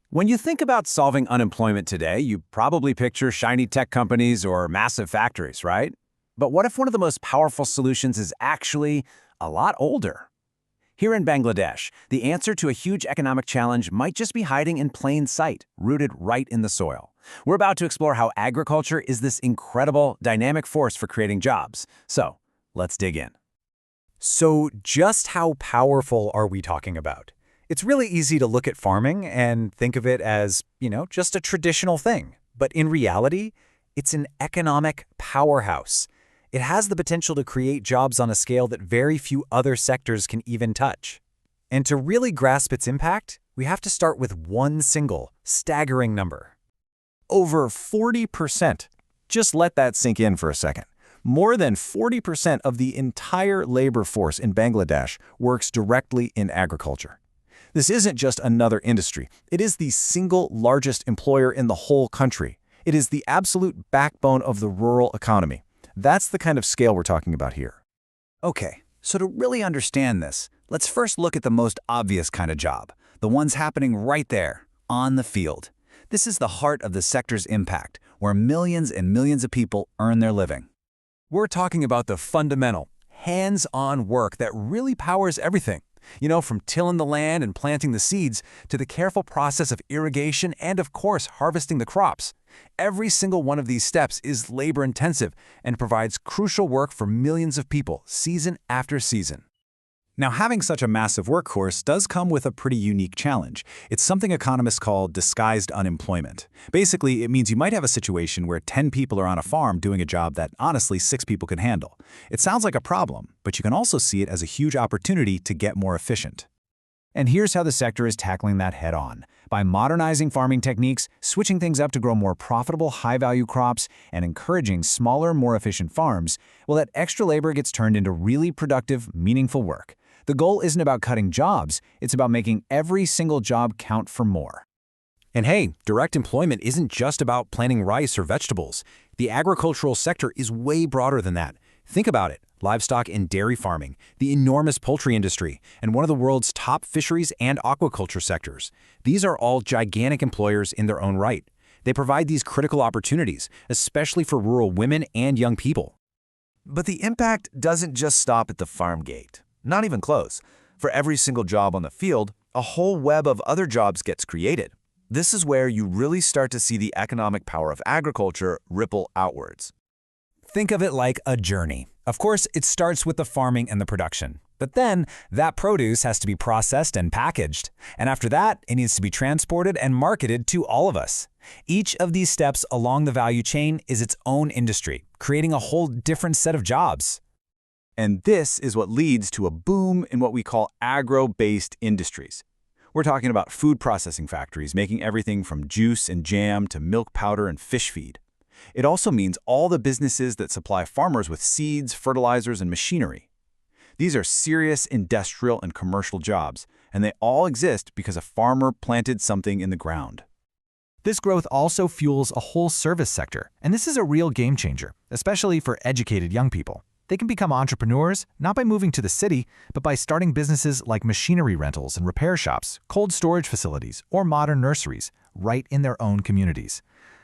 When you think about solving unemployment today, you probably picture shiny tech companies or massive factories, right? But what if one of the most powerful solutions is actually a lot older? Here in Bangladesh, the answer to a huge economic challenge might just be hiding in plain sight, rooted right in the soil. We're about to explore how agriculture is this incredible, dynamic force for creating jobs. So, let's dig in. So just how powerful are we talking about? It's really easy to look at farming and think of it as, just a traditional thing. But in reality, it's an economic powerhouse. It has the potential to create jobs on a scale that very few other sectors can even touch. And to really grasp its impact, we have to start with one single, staggering number. Over 40%. Just let that sink in for a second. More than 40% of the entire labor force in Bangladesh works directly in agriculture. This isn't just another industry. It is the single largest employer in the whole country. It is the absolute backbone of the rural economy. That's the kind of scale we're talking about here. Okay, so to really understand this, let's first look at the most obvious kind of job, the ones happening right there, on the field. This is the heart of the sector's impact, where millions and millions of people earn their living. We're talking about the fundamental, hands-on work that really powers everything. From tilling the land and planting the seeds to the careful process of irrigation and, of course, harvesting the crops. Every single one of these steps is labor-intensive and provides crucial work for millions of people, season after season. Now, having such a massive workforce does come with a pretty unique challenge. It's something economists call disguised unemployment. Basically, it means you might have a situation where 10 people are on a farm doing a job that, honestly, 6 people can handle. It sounds like a problem, but you can also see it as a huge opportunity to get more efficient. And here's how the sector is tackling that head-on. By modernizing farming techniques, switching things up to grow more profitable, high-value crops, and encouraging smaller, more efficient farms, that extra labor gets turned into really productive, meaningful work. The goal isn't about cutting jobs, it's about making every single job count for more. And hey, direct employment isn't just about planting rice or vegetables. The agricultural sector is way broader than that. Think about it. Livestock and dairy farming, the enormous poultry industry, and one of the world's top fisheries and aquaculture sectors. These are all gigantic employers in their own right. They provide these critical opportunities, especially for rural women and young people. But the impact doesn't just stop at the farm gate. Not even close. For every single job on the field, a whole web of other jobs gets created. This is where you really start to see the economic power of agriculture ripple outwards. Think of it like a journey. Of course, it starts with the farming and the production. But then, that produce has to be processed and packaged. And after that, it needs to be transported and marketed to all of us. Each of these steps along the value chain is its own industry, creating a whole different set of jobs. And this is what leads to a boom in what we call agro-based industries. We're talking about food processing factories making everything from juice and jam to milk powder and fish feed. It also means all the businesses that supply farmers with seeds, fertilizers, and machinery. These are serious industrial and commercial jobs, and they all exist because a farmer planted something in the ground. This growth also fuels a whole service sector, and this is a real game changer, especially for educated young people. They can become entrepreneurs, not by moving to the city, but by starting businesses like machinery rentals and repair shops, cold storage facilities, or modern nurseries, right in their own communities.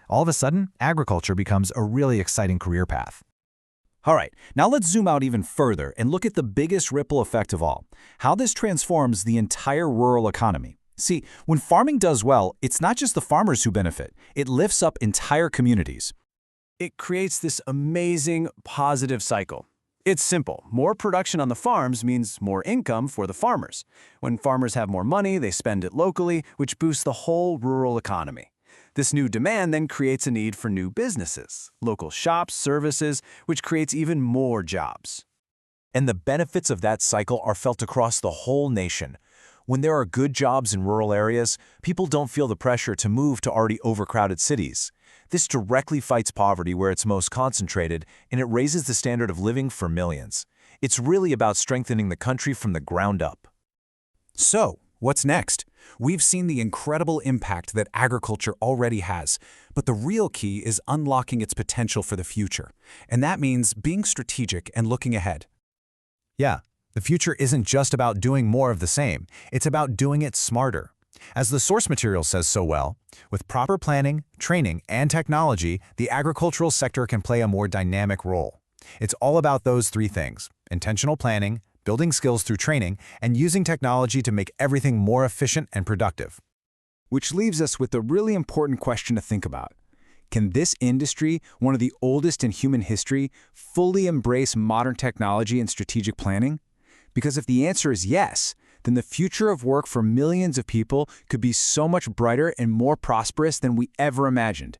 All of a sudden, agriculture becomes a really exciting career path. All right, now let's zoom out even further and look at the biggest ripple effect of all, how this transforms the entire rural economy. See, when farming does well, it's not just the farmers who benefit, it lifts up entire communities. It creates this amazing positive cycle. It's simple. More production on the farms means more income for the farmers. When farmers have more money, they spend it locally, which boosts the whole rural economy. This new demand then creates a need for new businesses, local shops, services, which creates even more jobs. And the benefits of that cycle are felt across the whole nation. When there are good jobs in rural areas, people don't feel the pressure to move to already overcrowded cities. This directly fights poverty where it's most concentrated, and it raises the standard of living for millions. It's really about strengthening the country from the ground up. So, what's next? We've seen the incredible impact that agriculture already has, but the real key is unlocking its potential for the future. And that means being strategic and looking ahead. Yeah, the future isn't just about doing more of the same. It's about doing it smarter. As the source material says so well, with proper planning, training, and technology, the agricultural sector can play a more dynamic role. It's all about those three things: intentional planning, building skills through training, and using technology to make everything more efficient and productive. Which leaves us with a really important question to think about. Can this industry, one of the oldest in human history, fully embrace modern technology and strategic planning? Because if the answer is yes, then the future of work for millions of people could be so much brighter and more prosperous than we ever imagined.